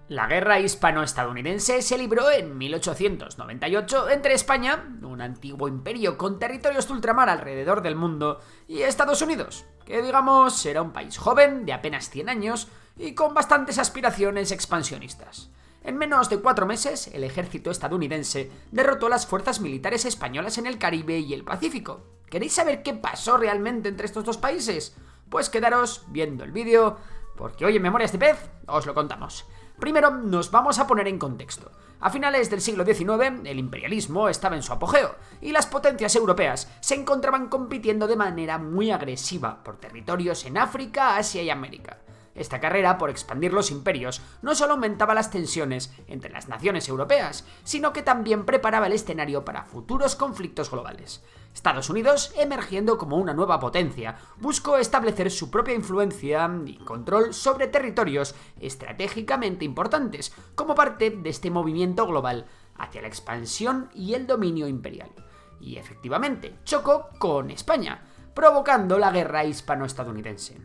La guerra hispano-estadounidense se libró en 1898 entre España, un antiguo imperio con territorios de ultramar alrededor del mundo, y Estados Unidos, que digamos era un país joven de apenas 100 años y con bastantes aspiraciones expansionistas. En menos de 4 meses, el ejército estadounidense derrotó a las fuerzas militares españolas en el Caribe y el Pacífico. ¿Queréis saber qué pasó realmente entre estos dos países? Pues quedaros viendo el vídeo, porque hoy en Memorias de Pez os lo contamos. Primero nos vamos a poner en contexto. A finales del siglo XIX, el imperialismo estaba en su apogeo y las potencias europeas se encontraban compitiendo de manera muy agresiva por territorios en África, Asia y América. Esta carrera por expandir los imperios no solo aumentaba las tensiones entre las naciones europeas, sino que también preparaba el escenario para futuros conflictos globales. Estados Unidos, emergiendo como una nueva potencia, buscó establecer su propia influencia y control sobre territorios estratégicamente importantes, como parte de este movimiento global hacia la expansión y el dominio imperial. Y efectivamente, chocó con España, provocando la guerra hispano-estadounidense.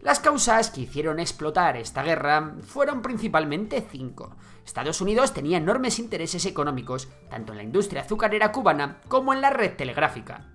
Las causas que hicieron explotar esta guerra fueron principalmente 5. Estados Unidos tenía enormes intereses económicos, tanto en la industria azucarera cubana como en la red telegráfica.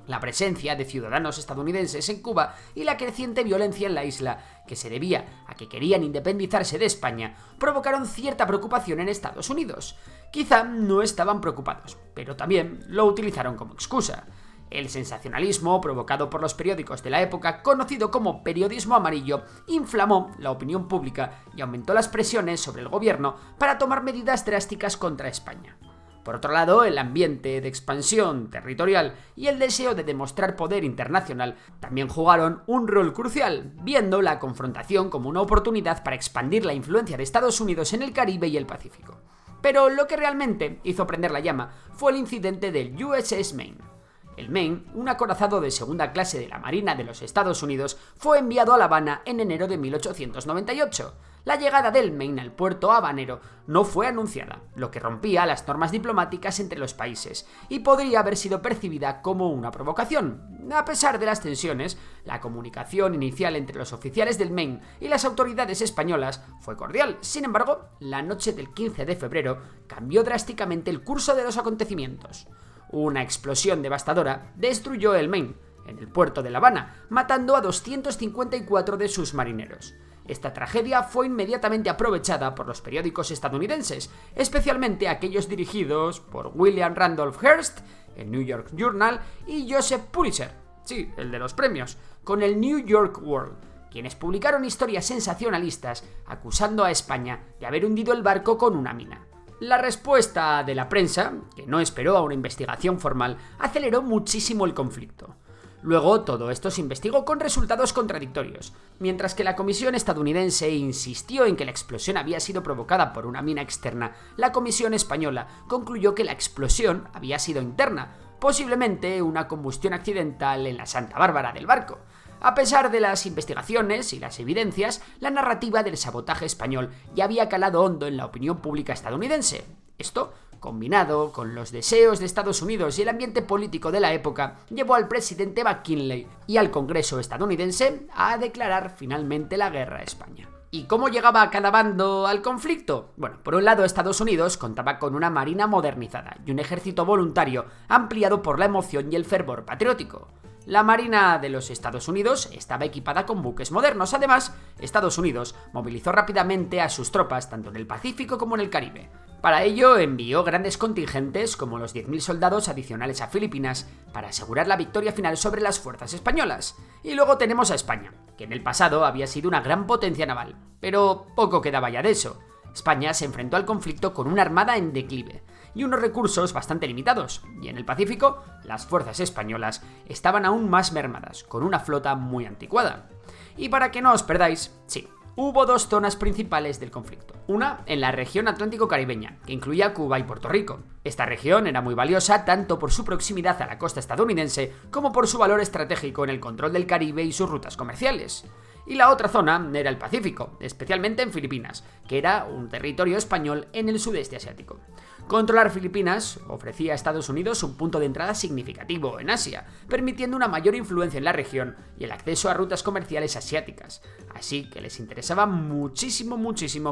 La presencia de ciudadanos estadounidenses en Cuba y la creciente violencia en la isla, que se debía a que querían independizarse de España, provocaron cierta preocupación en Estados Unidos. Quizá no estaban preocupados, pero también lo utilizaron como excusa. El sensacionalismo provocado por los periódicos de la época, conocido como periodismo amarillo, inflamó la opinión pública y aumentó las presiones sobre el gobierno para tomar medidas drásticas contra España. Por otro lado, el ambiente de expansión territorial y el deseo de demostrar poder internacional también jugaron un rol crucial, viendo la confrontación como una oportunidad para expandir la influencia de Estados Unidos en el Caribe y el Pacífico. Pero lo que realmente hizo prender la llama fue el incidente del USS Maine. El Maine, un acorazado de segunda clase de la Marina de los Estados Unidos, fue enviado a La Habana en enero de 1898. La llegada del Maine al puerto habanero no fue anunciada, lo que rompía las normas diplomáticas entre los países y podría haber sido percibida como una provocación. A pesar de las tensiones, la comunicación inicial entre los oficiales del Maine y las autoridades españolas fue cordial. Sin embargo, la noche del 15 de febrero cambió drásticamente el curso de los acontecimientos. Una explosión devastadora destruyó el Maine, en el puerto de La Habana, matando a 254 de sus marineros. Esta tragedia fue inmediatamente aprovechada por los periódicos estadounidenses, especialmente aquellos dirigidos por William Randolph Hearst, el New York Journal, y Joseph Pulitzer, sí, el de los premios, con el New York World, quienes publicaron historias sensacionalistas acusando a España de haber hundido el barco con una mina. La respuesta de la prensa, que no esperó a una investigación formal, aceleró muchísimo el conflicto. Luego, todo esto se investigó con resultados contradictorios. Mientras que la comisión estadounidense insistió en que la explosión había sido provocada por una mina externa, la comisión española concluyó que la explosión había sido interna, posiblemente una combustión accidental en la Santa Bárbara del barco. A pesar de las investigaciones y las evidencias, la narrativa del sabotaje español ya había calado hondo en la opinión pública estadounidense. Esto, combinado con los deseos de Estados Unidos y el ambiente político de la época, llevó al presidente McKinley y al Congreso estadounidense a declarar finalmente la guerra a España. ¿Y cómo llegaba cada bando al conflicto? Bueno, por un lado, Estados Unidos contaba con una marina modernizada y un ejército voluntario ampliado por la emoción y el fervor patriótico. La Marina de los Estados Unidos estaba equipada con buques modernos. Además, Estados Unidos movilizó rápidamente a sus tropas tanto en el Pacífico como en el Caribe. Para ello envió grandes contingentes como los 10.000 soldados adicionales a Filipinas para asegurar la victoria final sobre las fuerzas españolas. Y luego tenemos a España, que en el pasado había sido una gran potencia naval, pero poco quedaba ya de eso. España se enfrentó al conflicto con una armada en declive y unos recursos bastante limitados, y en el Pacífico las fuerzas españolas estaban aún más mermadas, con una flota muy anticuada. Y para que no os perdáis, sí, hubo dos zonas principales del conflicto. Una en la región atlántico-caribeña, que incluía Cuba y Puerto Rico. Esta región era muy valiosa tanto por su proximidad a la costa estadounidense como por su valor estratégico en el control del Caribe y sus rutas comerciales. Y la otra zona era el Pacífico, especialmente en Filipinas, que era un territorio español en el sudeste asiático. Controlar Filipinas ofrecía a Estados Unidos un punto de entrada significativo en Asia, permitiendo una mayor influencia en la región y el acceso a rutas comerciales asiáticas, así que les interesaba muchísimo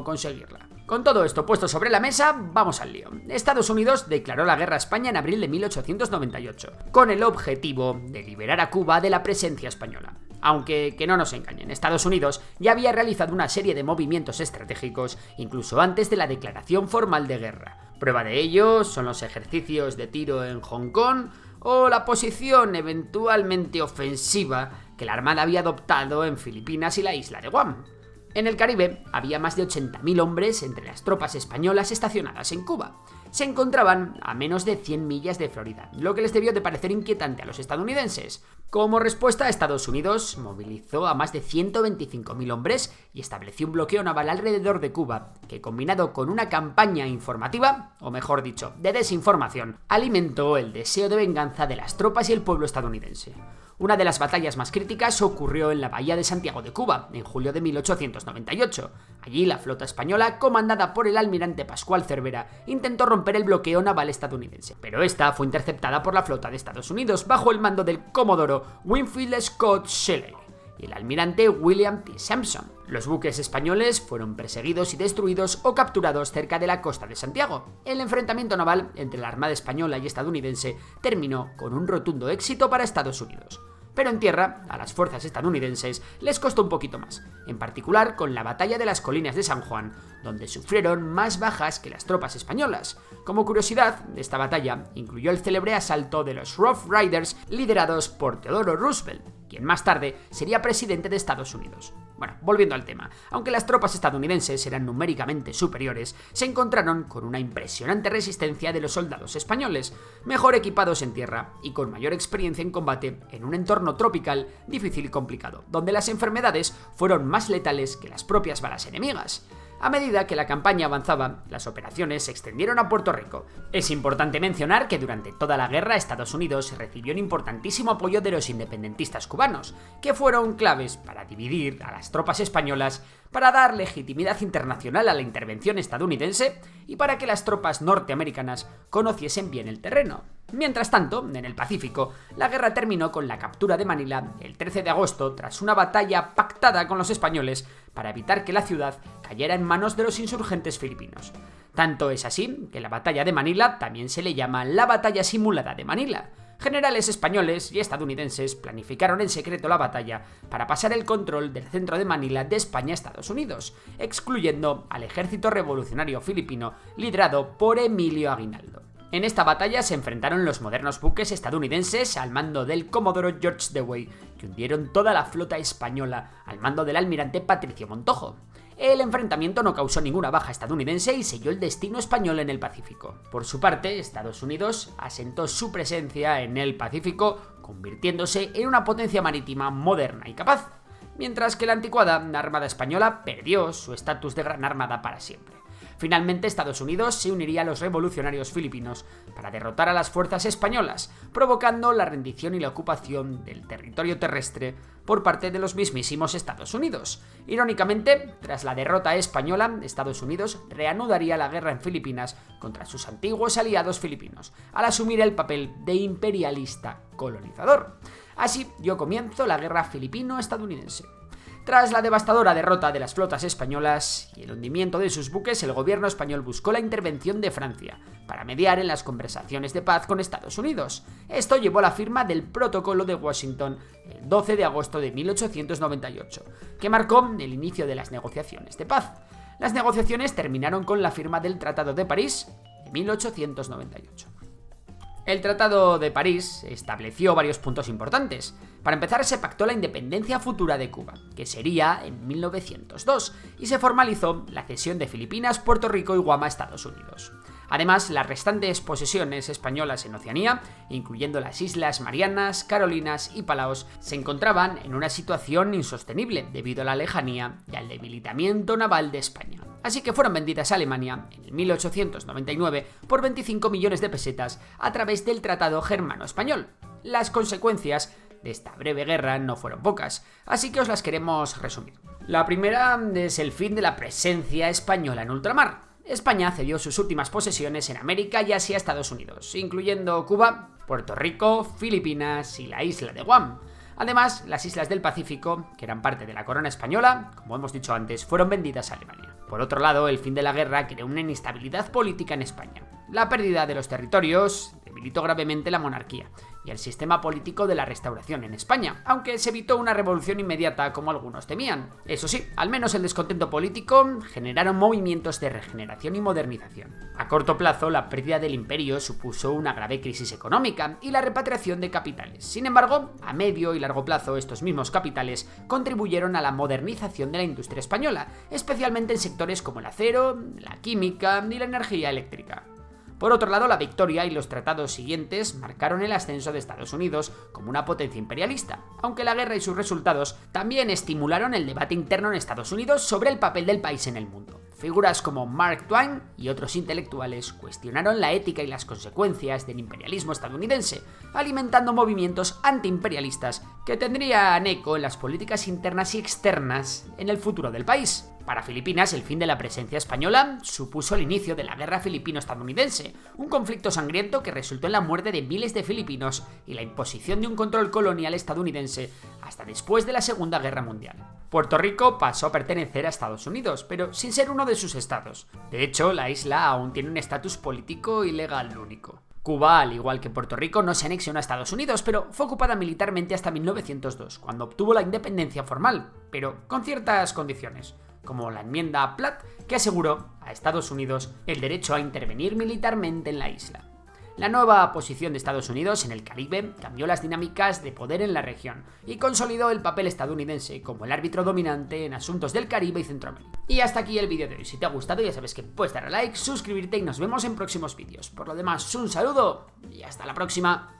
conseguirla. Con todo esto puesto sobre la mesa, vamos al lío. Estados Unidos declaró la guerra a España en abril de 1898, con el objetivo de liberar a Cuba de la presencia española. Aunque, que no nos engañen, Estados Unidos ya había realizado una serie de movimientos estratégicos incluso antes de la declaración formal de guerra. Prueba de ello son los ejercicios de tiro en Hong Kong o la posición eventualmente ofensiva que la Armada había adoptado en Filipinas y la isla de Guam. En el Caribe había más de 80.000 hombres entre las tropas españolas estacionadas en Cuba. Se encontraban a menos de 100 millas de Florida, lo que les debió de parecer inquietante a los estadounidenses. Como respuesta, Estados Unidos movilizó a más de 125.000 hombres y estableció un bloqueo naval alrededor de Cuba, que combinado con una campaña informativa, o mejor dicho, de desinformación, alimentó el deseo de venganza de las tropas y el pueblo estadounidense. Una de las batallas más críticas ocurrió en la bahía de Santiago de Cuba, en julio de 1898. Allí la flota española, comandada por el almirante Pascual Cervera, intentó romper el bloqueo naval estadounidense, pero esta fue interceptada por la flota de Estados Unidos bajo el mando del comodoro Winfield Scott Shelley y el almirante William T. Sampson. Los buques españoles fueron perseguidos y destruidos o capturados cerca de la costa de Santiago. El enfrentamiento naval entre la Armada española y estadounidense terminó con un rotundo éxito para Estados Unidos. Pero en tierra, a las fuerzas estadounidenses les costó un poquito más, en particular con la batalla de las colinas de San Juan, donde sufrieron más bajas que las tropas españolas. Como curiosidad, esta batalla incluyó el célebre asalto de los Rough Riders liderados por Theodore Roosevelt, quien más tarde sería presidente de Estados Unidos. Bueno, volviendo al tema, aunque las tropas estadounidenses eran numéricamente superiores, se encontraron con una impresionante resistencia de los soldados españoles, mejor equipados en tierra y con mayor experiencia en combate en un entorno tropical difícil y complicado, donde las enfermedades fueron más letales que las propias balas enemigas. A medida que la campaña avanzaba, las operaciones se extendieron a Puerto Rico. Es importante mencionar que durante toda la guerra Estados Unidos recibió un importantísimo apoyo de los independentistas cubanos, que fueron claves para dividir a las tropas españolas, para dar legitimidad internacional a la intervención estadounidense y para que las tropas norteamericanas conociesen bien el terreno. Mientras tanto, en el Pacífico, la guerra terminó con la captura de Manila el 13 de agosto tras una batalla pactada con los españoles para evitar que la ciudad cayera en manos de los insurgentes filipinos. Tanto es así que la batalla de Manila también se le llama la batalla simulada de Manila. Generales españoles y estadounidenses planificaron en secreto la batalla para pasar el control del centro de Manila de España a Estados Unidos, excluyendo al ejército revolucionario filipino liderado por Emilio Aguinaldo. En esta batalla se enfrentaron los modernos buques estadounidenses al mando del comodoro George Dewey, que hundieron toda la flota española al mando del almirante Patricio Montojo. El enfrentamiento no causó ninguna baja estadounidense y selló el destino español en el Pacífico. Por su parte, Estados Unidos asentó su presencia en el Pacífico, convirtiéndose en una potencia marítima moderna y capaz, mientras que la anticuada Armada Española perdió su estatus de gran armada para siempre. Finalmente, Estados Unidos se uniría a los revolucionarios filipinos para derrotar a las fuerzas españolas, provocando la rendición y la ocupación del territorio terrestre por parte de los mismísimos Estados Unidos. Irónicamente, tras la derrota española, Estados Unidos reanudaría la guerra en Filipinas contra sus antiguos aliados filipinos, al asumir el papel de imperialista colonizador. Así dio comienzo la guerra filipino-estadounidense. Tras la devastadora derrota de las flotas españolas y el hundimiento de sus buques, el gobierno español buscó la intervención de Francia para mediar en las conversaciones de paz con Estados Unidos. Esto llevó a la firma del Protocolo de Washington el 12 de agosto de 1898, que marcó el inicio de las negociaciones de paz. Las negociaciones terminaron con la firma del Tratado de París de 1898. El Tratado de París estableció varios puntos importantes. Para empezar, se pactó la independencia futura de Cuba, que sería en 1902, y se formalizó la cesión de Filipinas, Puerto Rico y Guam a Estados Unidos. Además, las restantes posesiones españolas en Oceanía, incluyendo las Islas Marianas, Carolinas y Palaos, se encontraban en una situación insostenible debido a la lejanía y al debilitamiento naval de España. Así que fueron vendidas a Alemania en 1899 por 25 millones de pesetas a través del Tratado Germano-Español. Las consecuencias de esta breve guerra no fueron pocas, así que os las queremos resumir. La primera es el fin de la presencia española en ultramar. España cedió sus últimas posesiones en América y Asia a Estados Unidos, incluyendo Cuba, Puerto Rico, Filipinas y la isla de Guam. Además, las islas del Pacífico, que eran parte de la corona española, como hemos dicho antes, fueron vendidas a Alemania. Por otro lado, el fin de la guerra creó una inestabilidad política en España. La pérdida de los territorios debilitó gravemente la monarquía y el sistema político de la Restauración en España, aunque se evitó una revolución inmediata como algunos temían. Eso sí, al menos el descontento político generaron movimientos de regeneración y modernización. A corto plazo, la pérdida del imperio supuso una grave crisis económica y la repatriación de capitales. Sin embargo, a medio y largo plazo, estos mismos capitales contribuyeron a la modernización de la industria española, especialmente en sectores como el acero, la química y la energía eléctrica. Por otro lado, la victoria y los tratados siguientes marcaron el ascenso de Estados Unidos como una potencia imperialista, aunque la guerra y sus resultados también estimularon el debate interno en Estados Unidos sobre el papel del país en el mundo. Figuras como Mark Twain y otros intelectuales cuestionaron la ética y las consecuencias del imperialismo estadounidense, alimentando movimientos antiimperialistas que tendrían eco en las políticas internas y externas en el futuro del país. Para Filipinas, el fin de la presencia española supuso el inicio de la Guerra Filipino-Estadounidense, un conflicto sangriento que resultó en la muerte de miles de filipinos y la imposición de un control colonial estadounidense hasta después de la Segunda Guerra Mundial. Puerto Rico pasó a pertenecer a Estados Unidos, pero sin ser uno de sus estados. De hecho, la isla aún tiene un estatus político y legal único. Cuba, al igual que Puerto Rico, no se anexiona a Estados Unidos, pero fue ocupada militarmente hasta 1902, cuando obtuvo la independencia formal, pero con ciertas condiciones, como la enmienda Platt, que aseguró a Estados Unidos el derecho a intervenir militarmente en la isla. La nueva posición de Estados Unidos en el Caribe cambió las dinámicas de poder en la región y consolidó el papel estadounidense como el árbitro dominante en asuntos del Caribe y Centroamérica. Y hasta aquí el vídeo de hoy. Si te ha gustado, ya sabes que puedes darle a like, suscribirte y nos vemos en próximos vídeos. Por lo demás, un saludo y hasta la próxima.